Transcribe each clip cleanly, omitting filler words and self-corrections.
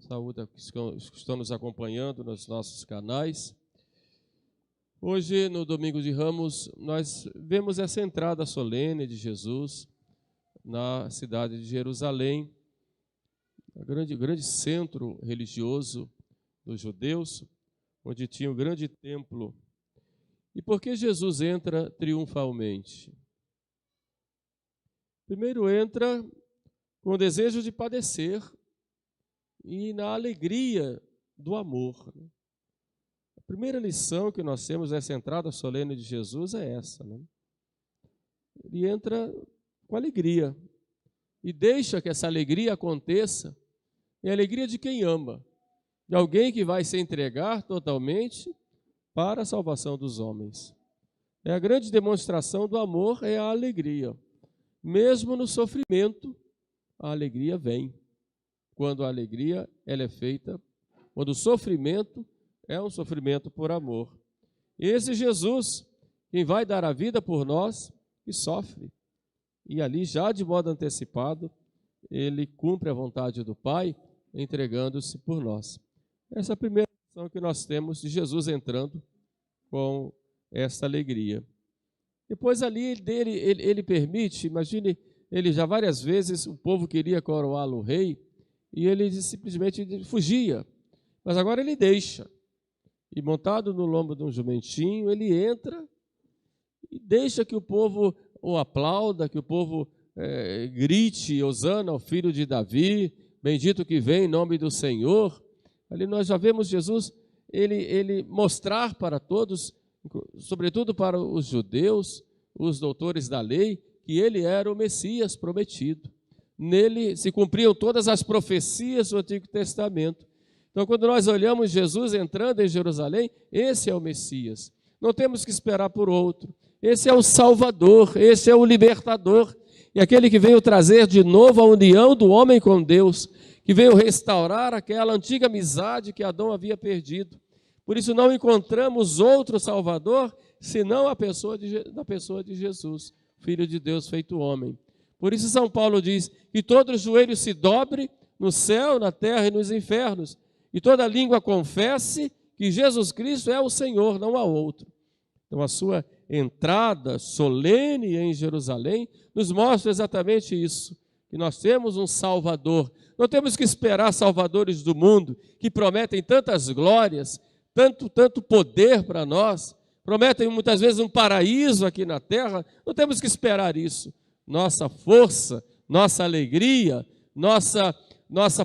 Saúde a que estão nos acompanhando nos nossos canais. Hoje, no Domingo de Ramos, nós vemos essa entrada solene de Jesus na cidade de Jerusalém, o grande centro religioso dos judeus, onde tinha um grande templo. E por que Jesus entra triunfalmente? Primeiro entra com o desejo de padecer e na alegria do amor. A primeira lição que nós temos nessa entrada solene de Jesus é essa, né? Ele entra com alegria e deixa que essa alegria aconteça. É a alegria de quem ama, de alguém que vai se entregar totalmente para a salvação dos homens. É a grande demonstração do amor, é a alegria. Mesmo no sofrimento, a alegria vem. Quando a alegria ela é feita, quando o sofrimento é um sofrimento por amor. Esse Jesus, quem vai dar a vida por nós, que sofre. E ali, já de modo antecipado, ele cumpre a vontade do Pai, entregando-se por nós. Essa é a primeira lição que nós temos de Jesus entrando com essa alegria. Depois ali ele permite, imagine, ele já várias vezes, o povo queria coroá-lo rei, e ele simplesmente fugia. Mas agora ele deixa. E montado no lombo de um jumentinho, ele entra e deixa que o povo o aplauda, que o povo grite, Hosana ao filho de Davi, bendito que vem em nome do Senhor. Ali nós já vemos Jesus, ele mostrar para todos, sobretudo para os judeus, os doutores da lei, que ele era o Messias prometido. Nele se cumpriam todas as profecias do Antigo Testamento. Então, quando nós olhamos Jesus entrando em Jerusalém, esse é o Messias. Não temos que esperar por outro. Esse é o Salvador, esse é o Libertador. E aquele que veio trazer de novo a união do homem com Deus, que veio restaurar aquela antiga amizade que Adão havia perdido. Por isso não encontramos outro Salvador, senão a pessoa de Jesus, Filho de Deus feito homem. Por isso São Paulo diz que todo joelho se dobre no céu, na terra e nos infernos, e toda língua confesse que Jesus Cristo é o Senhor, não há outro. Então a sua entrada solene em Jerusalém nos mostra exatamente isso, que nós temos um Salvador. Não temos que esperar salvadores do mundo que prometem tantas glórias, tanto poder para nós, prometem muitas vezes um paraíso aqui na terra. Não temos que esperar isso. Nossa força, nossa alegria, nossa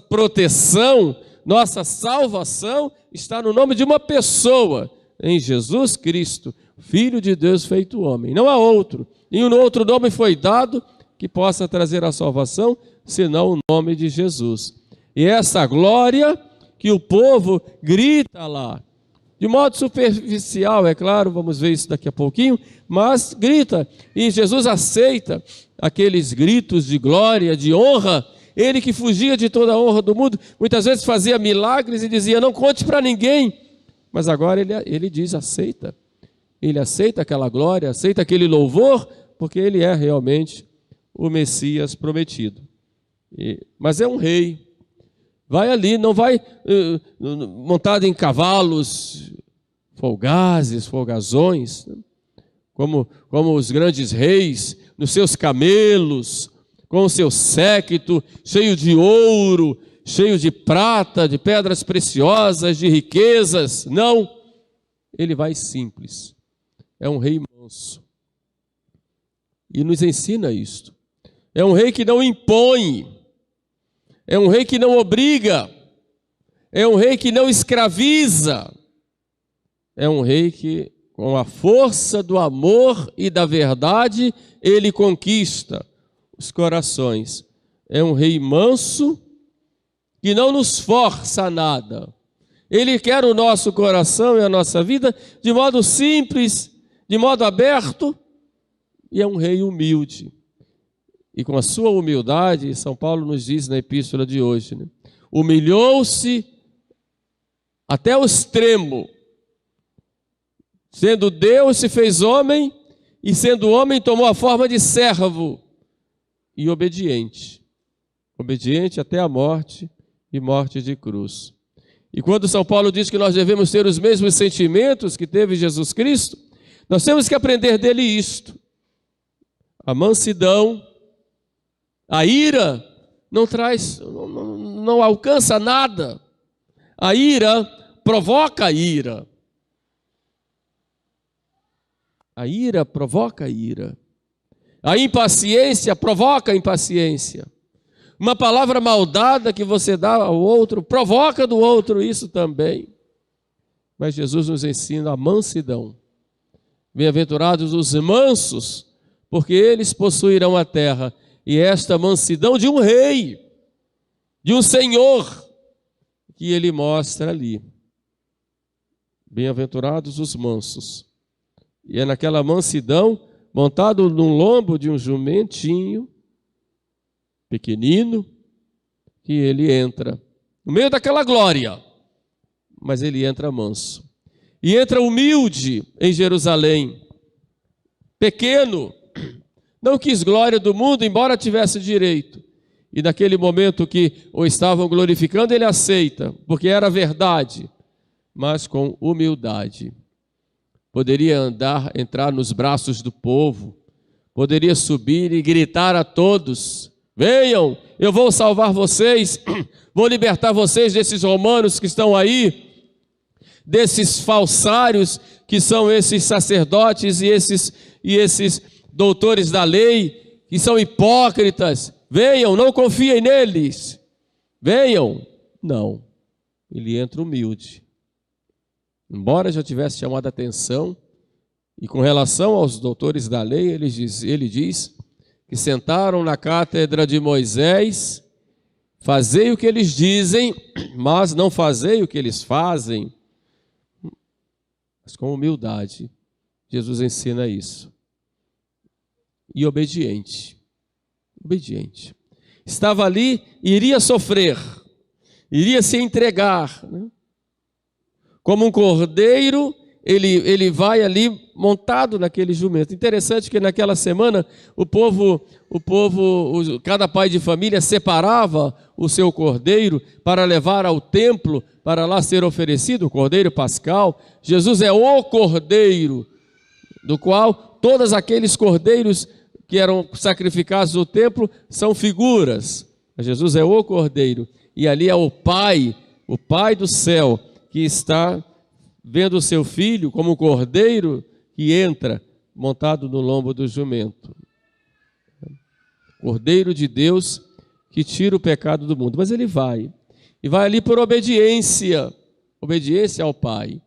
proteção, nossa salvação está no nome de uma pessoa, em Jesus Cristo, Filho de Deus feito homem. Não há outro. Nenhum outro nome foi dado que possa trazer a salvação, senão o nome de Jesus. E essa glória que o povo grita lá, de modo superficial, é claro, vamos ver isso daqui a pouquinho, mas grita, e Jesus aceita aqueles gritos de glória, de honra. Ele que fugia de toda a honra do mundo, muitas vezes fazia milagres e dizia, não conte para ninguém, mas agora ele diz, aceita. Ele aceita aquela glória, aceita aquele louvor, porque ele é realmente o Messias prometido. Mas é um rei. Vai ali, não vai montado em cavalos folgazes, folgazões, né? como os grandes reis, nos seus camelos, com o seu séquito, cheio de ouro, cheio de prata, de pedras preciosas, de riquezas. Não, ele vai simples. É um rei manso. E nos ensina isto. É um rei que não impõe. É um rei que não obriga, é um rei que não escraviza, é um rei que, com a força do amor e da verdade, ele conquista os corações. É um rei manso que não nos força a nada. Ele quer o nosso coração e a nossa vida de modo simples, de modo aberto, e é um rei humilde. E com a sua humildade, São Paulo nos diz na epístola de hoje, né? Humilhou-se até o extremo. Sendo Deus, se fez homem, e sendo homem, tomou a forma de servo e obediente. Obediente até a morte e morte de cruz. E quando São Paulo diz que nós devemos ter os mesmos sentimentos que teve Jesus Cristo, nós temos que aprender dele isto. A mansidão, a ira não alcança nada. A ira provoca a ira. A ira provoca a ira. A impaciência provoca a impaciência. Uma palavra maldada que você dá ao outro provoca do outro isso também. Mas Jesus nos ensina a mansidão. Bem-aventurados os mansos, porque eles possuirão a terra. E esta mansidão de um rei, de um senhor, que ele mostra ali. Bem-aventurados os mansos. E é naquela mansidão, montado no lombo de um jumentinho, pequenino, que ele entra. No meio daquela glória, mas ele entra manso. E entra humilde em Jerusalém, pequeno, não quis glória do mundo, embora tivesse direito. E naquele momento que o estavam glorificando, ele aceita, porque era verdade, mas com humildade. Poderia entrar nos braços do povo, poderia subir e gritar a todos: venham, eu vou salvar vocês, vou libertar vocês desses romanos que estão aí, desses falsários que são esses sacerdotes e esses doutores da lei, que são hipócritas. Venham, não confiem neles. Venham. Não, ele entra humilde. Embora já tivesse chamado a atenção, e com relação aos doutores da lei, ele diz que sentaram na cátedra de Moisés, fazei o que eles dizem, mas não fazei o que eles fazem. Mas com humildade, Jesus ensina isso. E obediente. Obediente. Estava ali e iria sofrer, iria se entregar, né? Como um cordeiro, ele vai ali montado naquele jumento. Interessante que naquela semana cada pai de família separava o seu cordeiro para levar ao templo, para lá ser oferecido, o cordeiro pascal. Jesus é o cordeiro, do qual todos aqueles cordeiros que eram sacrificados no templo são figuras. Jesus é o cordeiro, e ali é o Pai do céu, que está vendo o seu filho como um cordeiro que entra montado no lombo do jumento. Cordeiro de Deus que tira o pecado do mundo. Mas ele vai, e vai ali por obediência, obediência ao Pai,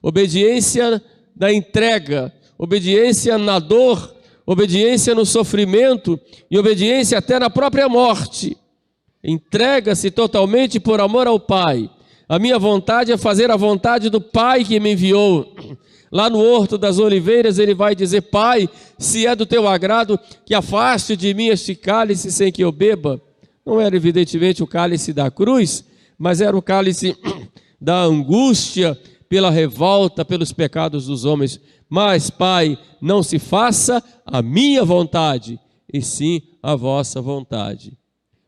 obediência na entrega, obediência na dor, obediência no sofrimento e obediência até na própria morte. Entrega-se totalmente por amor ao Pai. A minha vontade é fazer a vontade do Pai que me enviou. Lá no Horto das Oliveiras ele vai dizer: Pai, se é do teu agrado, que afaste de mim este cálice sem que eu beba. Não era evidentemente o cálice da cruz, mas era o cálice da angústia pela revolta, pelos pecados dos homens. Mas, Pai, não se faça a minha vontade, e sim a vossa vontade.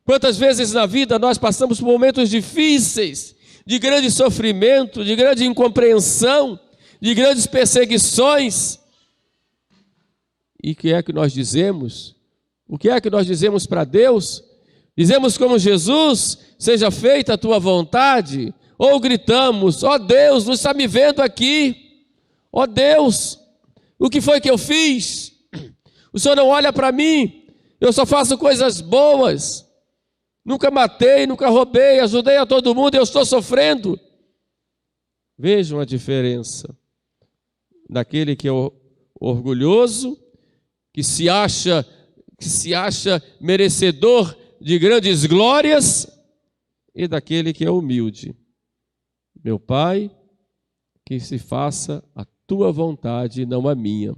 Quantas vezes na vida nós passamos por momentos difíceis, de grande sofrimento, de grande incompreensão, de grandes perseguições. E o que é que nós dizemos? O que é que nós dizemos para Deus? Dizemos como Jesus: seja feita a tua vontade? Ou gritamos: ó Deus, não está me vendo aqui? Ó Deus, o que foi que eu fiz? O Senhor não olha para mim, eu só faço coisas boas. Nunca matei, nunca roubei, ajudei a todo mundo, eu estou sofrendo. Vejam a diferença daquele que é orgulhoso, que se acha merecedor de grandes glórias, e daquele que é humilde. Meu Pai, que se faça a tua vontade e não a minha.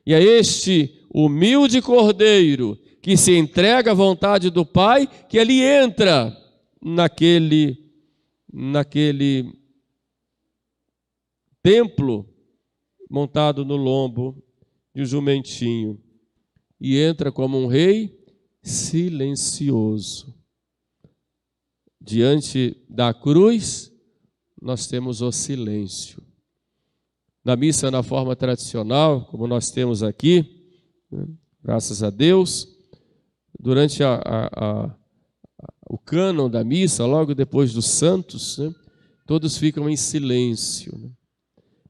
E é este humilde cordeiro que se entrega à vontade do Pai, que ali entra naquele templo montado no lombo de um jumentinho, e entra como um rei silencioso, diante da cruz, nós temos o silêncio. Na missa, na forma tradicional, como nós temos aqui, né, graças a Deus, durante o cânon da missa, logo depois dos santos, né, todos ficam em silêncio. Né?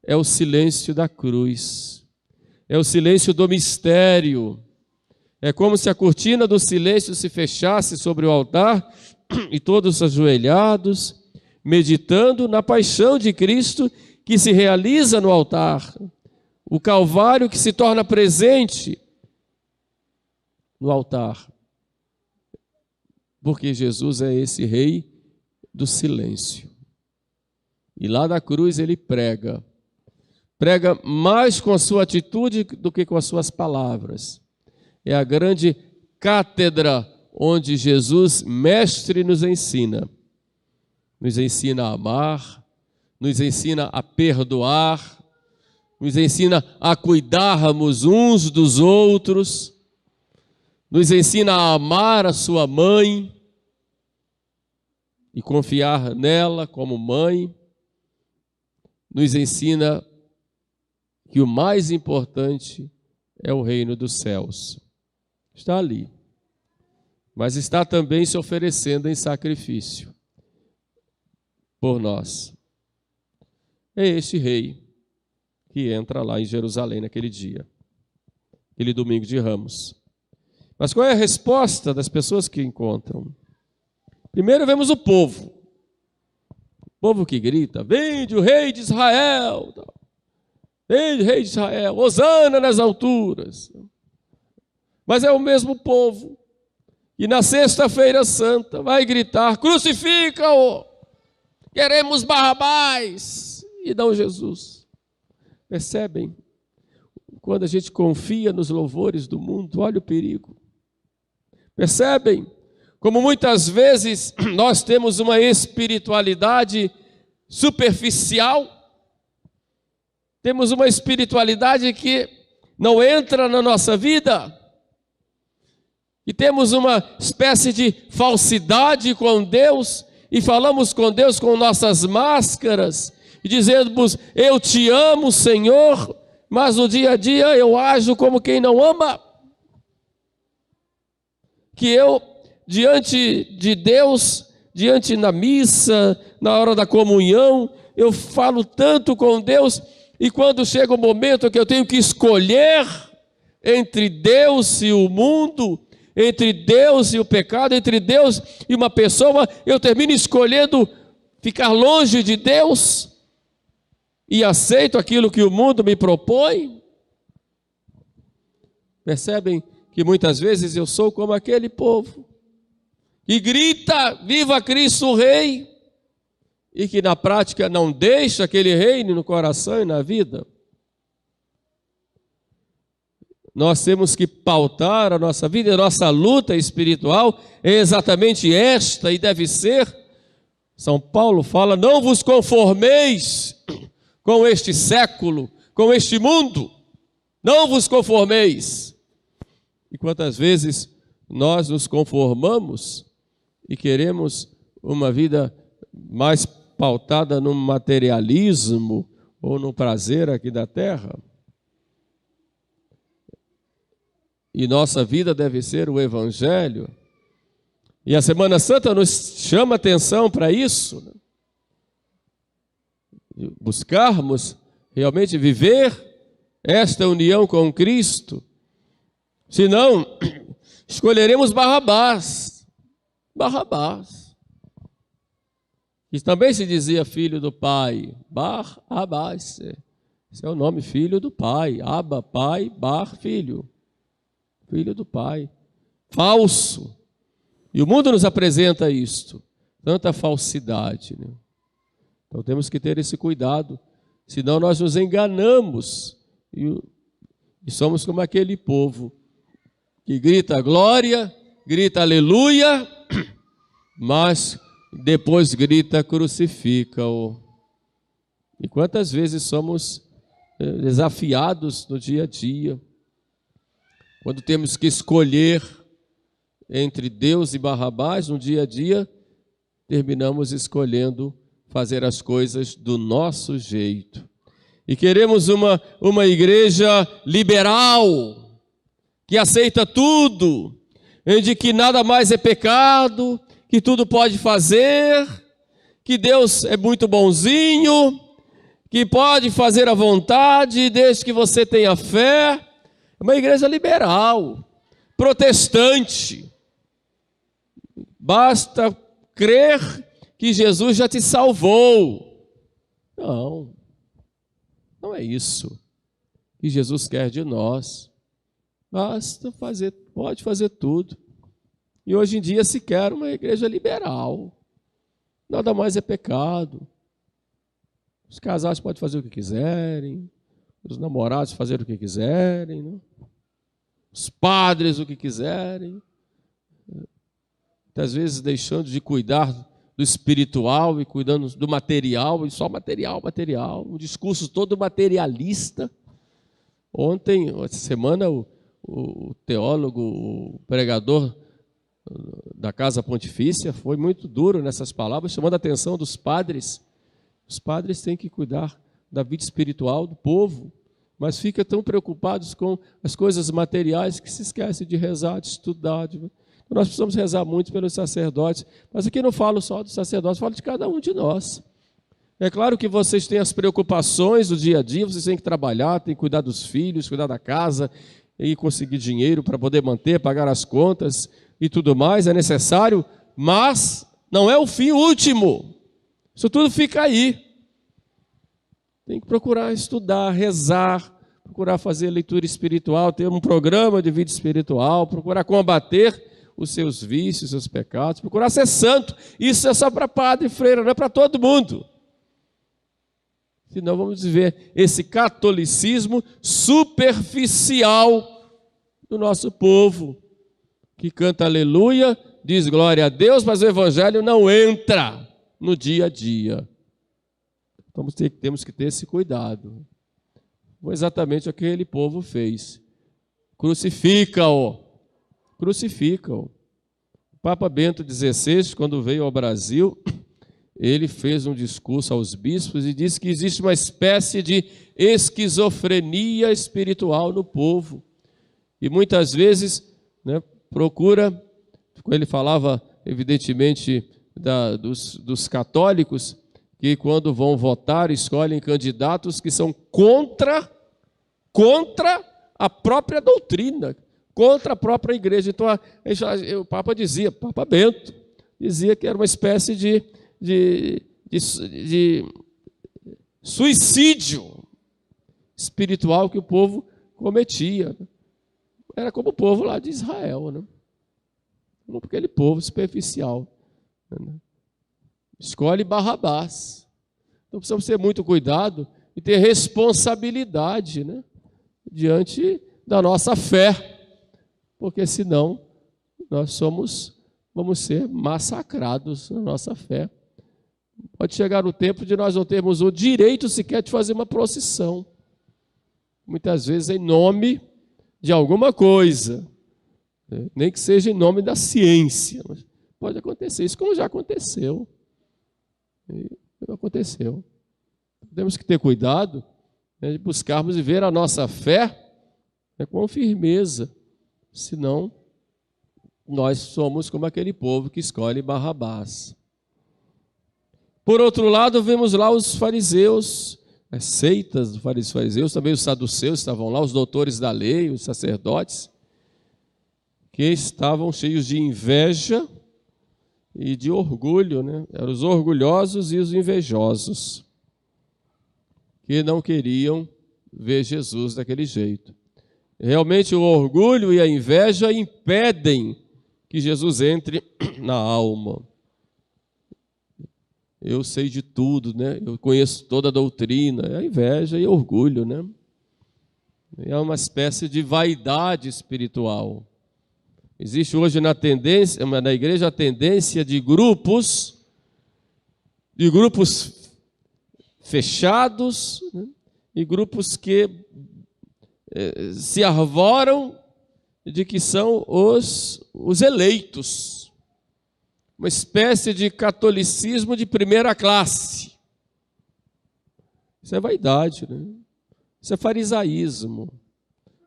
É o silêncio da cruz, é o silêncio do mistério. É como se a cortina do silêncio se fechasse sobre o altar e todos ajoelhados, meditando na paixão de Cristo que se realiza no altar, o Calvário que se torna presente no altar, porque Jesus é esse Rei do silêncio. E lá da cruz ele prega mais com a sua atitude do que com as suas palavras. É a grande cátedra onde Jesus, mestre, nos ensina a amar, nos ensina a perdoar, nos ensina a cuidarmos uns dos outros, nos ensina a amar a sua mãe e confiar nela como mãe, nos ensina que o mais importante é o reino dos céus. Está ali, mas está também se oferecendo em sacrifício por nós. É este rei que entra lá em Jerusalém naquele dia, aquele domingo de Ramos. Mas qual é a resposta das pessoas que encontram? Primeiro vemos o povo que grita: vinde o rei de Israel, vinde o rei de Israel, hosana nas alturas. Mas é o mesmo povo que na sexta-feira santa vai gritar: crucifica-o, queremos Barrabás, e não Jesus. Percebem? Quando a gente confia nos louvores do mundo, olha o perigo. Percebem? Como muitas vezes nós temos uma espiritualidade superficial, temos uma espiritualidade que não entra na nossa vida, e temos uma espécie de falsidade com Deus, e falamos com Deus com nossas máscaras, e dizemos: eu te amo, Senhor, mas no dia a dia eu ajo como quem não ama. Que eu, diante de Deus, diante na missa, na hora da comunhão, eu falo tanto com Deus, e quando chega o momento que eu tenho que escolher entre Deus e o mundo, entre Deus e o pecado, entre Deus e uma pessoa, eu termino escolhendo ficar longe de Deus e aceito aquilo que o mundo me propõe. Percebem que muitas vezes eu sou como aquele povo que grita: viva Cristo Rei, e que na prática não deixa aquele reino no coração e na vida. Nós temos que pautar a nossa vida, a nossa luta espiritual é exatamente esta, e deve ser. São Paulo fala: não vos conformeis com este século, com este mundo, não vos conformeis. E quantas vezes nós nos conformamos e queremos uma vida mais pautada no materialismo ou no prazer aqui da terra? E nossa vida deve ser o Evangelho. E a Semana Santa nos chama atenção para isso, né? Buscarmos realmente viver esta união com Cristo. Senão, escolheremos Barrabás. Que também se dizia filho do Pai. Barrabás. Esse é o nome, filho do Pai. Abba, Pai, Bar, filho. Filho do Pai. Falso. E o mundo nos apresenta isto. Tanta falsidade, né? Então temos que ter esse cuidado. Senão nós nos enganamos. E somos como aquele povo que grita glória, grita aleluia, mas depois grita crucifica-o. E quantas vezes somos desafiados no dia a dia, quando temos que escolher entre Deus e Barrabás no dia a dia, terminamos escolhendo fazer as coisas do nosso jeito. E queremos uma igreja liberal, que aceita tudo, de que nada mais é pecado, que tudo pode fazer, que Deus é muito bonzinho, que pode fazer à vontade, desde que você tenha fé. É uma igreja liberal, protestante. Basta crer que Jesus já te salvou. Não, não é isso que Jesus quer de nós. Basta fazer, pode fazer tudo. E hoje em dia se quer uma igreja liberal. Nada mais é pecado. Os casais podem fazer o que quiserem, os namorados fazer o que quiserem, né? Os padres o que quiserem. Muitas vezes deixando de cuidar do espiritual e cuidando do material, e só material, um discurso todo materialista. Ontem, essa semana, o teólogo, o pregador da Casa Pontifícia foi muito duro nessas palavras, chamando a atenção dos padres. Os padres têm que cuidar da vida espiritual do povo, mas ficam tão preocupados com as coisas materiais que se esquecem de rezar, de estudar. Nós precisamos rezar muito pelos sacerdotes, mas aqui não falo só dos sacerdotes, falo de cada um de nós. É claro que vocês têm as preocupações do dia a dia, vocês têm que trabalhar, têm que cuidar dos filhos, cuidar da casa, e conseguir dinheiro para poder manter, pagar as contas e tudo mais, é necessário, mas não é o fim último. Isso tudo fica aí. Tem que procurar estudar, rezar, procurar fazer leitura espiritual, ter um programa de vida espiritual, procurar combater os seus vícios, seus pecados, procurar ser santo. Isso é só para padre e freira, não é para todo mundo. Senão vamos viver esse catolicismo superficial do nosso povo, que canta aleluia, diz glória a Deus, mas o evangelho não entra no dia a dia. Então temos que ter esse cuidado. Foi exatamente o que aquele povo fez. Crucifica-o. Crucifica-o. O Papa Bento XVI, quando veio ao Brasil, ele fez um discurso aos bispos e disse que existe uma espécie de esquizofrenia espiritual no povo. E muitas vezes, né, procura, ele falava evidentemente dos católicos, que quando vão votar, escolhem candidatos que são contra a própria doutrina, contra a própria igreja. Então, o Papa Bento dizia que era uma espécie de suicídio espiritual que o povo cometia. Era como o povo lá de Israel, né? Como aquele povo superficial, né? Escolhe Barrabás. Então precisamos ter muito cuidado e ter responsabilidade, né, diante da nossa fé, porque senão nós vamos ser massacrados na nossa fé. Pode chegar o tempo de nós não termos o direito sequer de fazer uma procissão, muitas vezes em nome de alguma coisa, né? Nem que seja em nome da ciência, mas pode acontecer isso, como já aconteceu. Aconteceu. Temos que ter cuidado, né, de buscarmos viver a nossa fé, né, com firmeza, senão nós somos como aquele povo que escolhe Barrabás. Por outro lado, vemos lá os fariseus, as seitas dos fariseus, também os saduceus estavam lá, os doutores da lei, os sacerdotes, que estavam cheios de inveja e de orgulho, né? Eram os orgulhosos e os invejosos, que não queriam ver Jesus daquele jeito. Realmente o orgulho e a inveja impedem que Jesus entre na alma. Eu sei de tudo, né? Eu conheço toda a doutrina. É a inveja e orgulho, né? É uma espécie de vaidade espiritual. Existe hoje na igreja a tendência de grupos fechados, né? E grupos que se arvoram de que são os eleitos. uma espécie de catolicismo de primeira classe. Isso é vaidade, né? Isso é farisaísmo.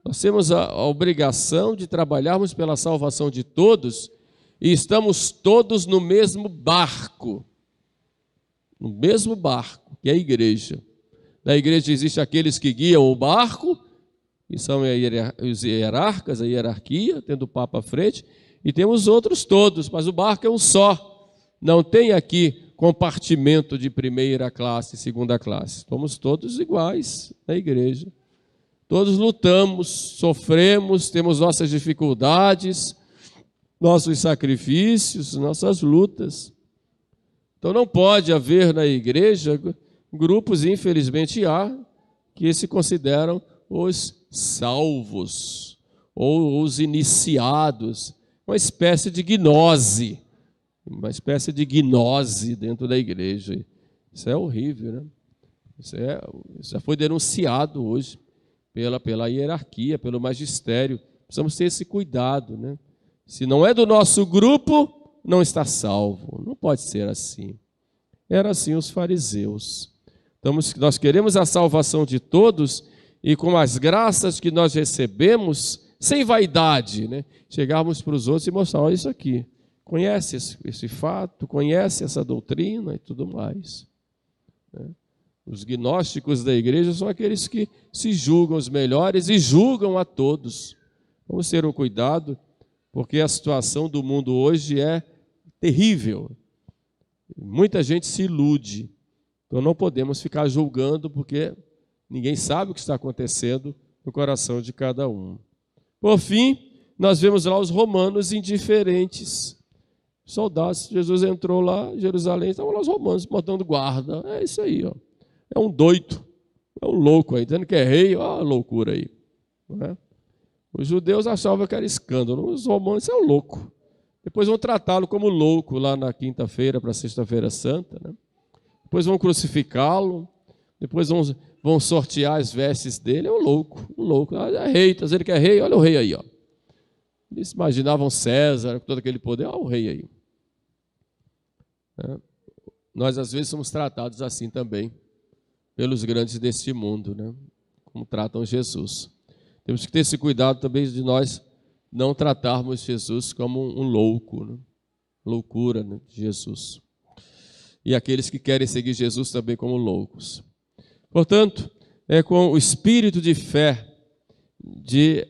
Nós temos a obrigação de trabalharmos pela salvação de todos e estamos todos no mesmo barco. No mesmo barco, que é a igreja. Na igreja existem aqueles que guiam o barco, que são os hierarcas, a hierarquia, tendo o Papa à frente, e temos outros todos, mas o barco é um só. Não tem aqui compartimento de primeira classe e segunda classe. Somos todos iguais na igreja. Todos lutamos, sofremos, temos nossas dificuldades, nossos sacrifícios, nossas lutas. Então não pode haver na igreja grupos, infelizmente há, que se consideram os salvos ou os iniciados, uma espécie de gnose dentro da igreja. Isso é horrível, né? Isso já foi denunciado hoje pela hierarquia, pelo magistério. Precisamos ter esse cuidado, né? Se não é do nosso grupo, não está salvo. Não pode ser assim. Era assim os fariseus. Então, nós queremos a salvação de todos e com as graças que nós recebemos, sem vaidade, né? Chegarmos para os outros e mostrar, olha isso aqui. Conhece esse fato, conhece essa doutrina e tudo mais. Né? Os gnósticos da igreja são aqueles que se julgam os melhores e julgam a todos. Vamos ter um cuidado, porque a situação do mundo hoje é terrível. Muita gente se ilude. Então não podemos ficar julgando, porque ninguém sabe o que está acontecendo no coração de cada um. Por fim, nós vemos lá os romanos indiferentes. Soldados, Jesus entrou lá em Jerusalém, estavam lá os romanos botando guarda. É isso aí, ó. É um doido, é um louco aí, dizendo que é rei, olha a loucura aí. Não é? Os judeus achavam que era escândalo, os romanos são loucos. Depois vão tratá-lo como louco lá na quinta-feira para sexta-feira santa, né? Depois vão crucificá-lo, depois vão sortear as vestes dele, é um louco. É rei, está dizendo que é rei, olha o rei aí, ó. Eles imaginavam César, com todo aquele poder, olha o rei aí. É. Nós às vezes somos tratados assim também, pelos grandes deste mundo, né? Como tratam Jesus. Temos que ter esse cuidado também de nós não tratarmos Jesus como um louco, né? Loucura, né, de Jesus. E aqueles que querem seguir Jesus também como loucos. Portanto, é com o espírito de fé, de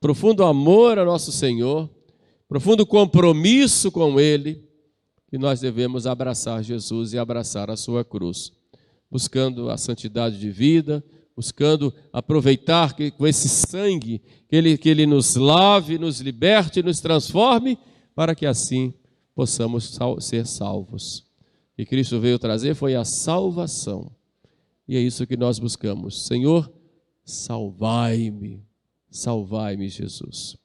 profundo amor a nosso Senhor, profundo compromisso com Ele, que nós devemos abraçar Jesus e abraçar a sua cruz, buscando a santidade de vida, buscando aproveitar que, com esse sangue, que ele nos lave, nos liberte, nos transforme, para que assim possamos ser salvos. O que Cristo veio trazer foi a salvação. E é isso que nós buscamos. Senhor, salvai-me, salvai-me, Jesus.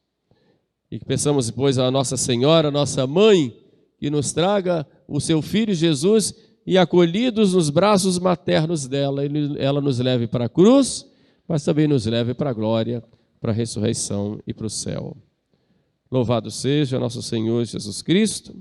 E que peçamos depois a Nossa Senhora, nossa mãe, que nos traga o seu Filho Jesus e acolhidos nos braços maternos dela, ela nos leve para a cruz, mas também nos leve para a glória, para a ressurreição e para o céu. Louvado seja nosso Senhor Jesus Cristo.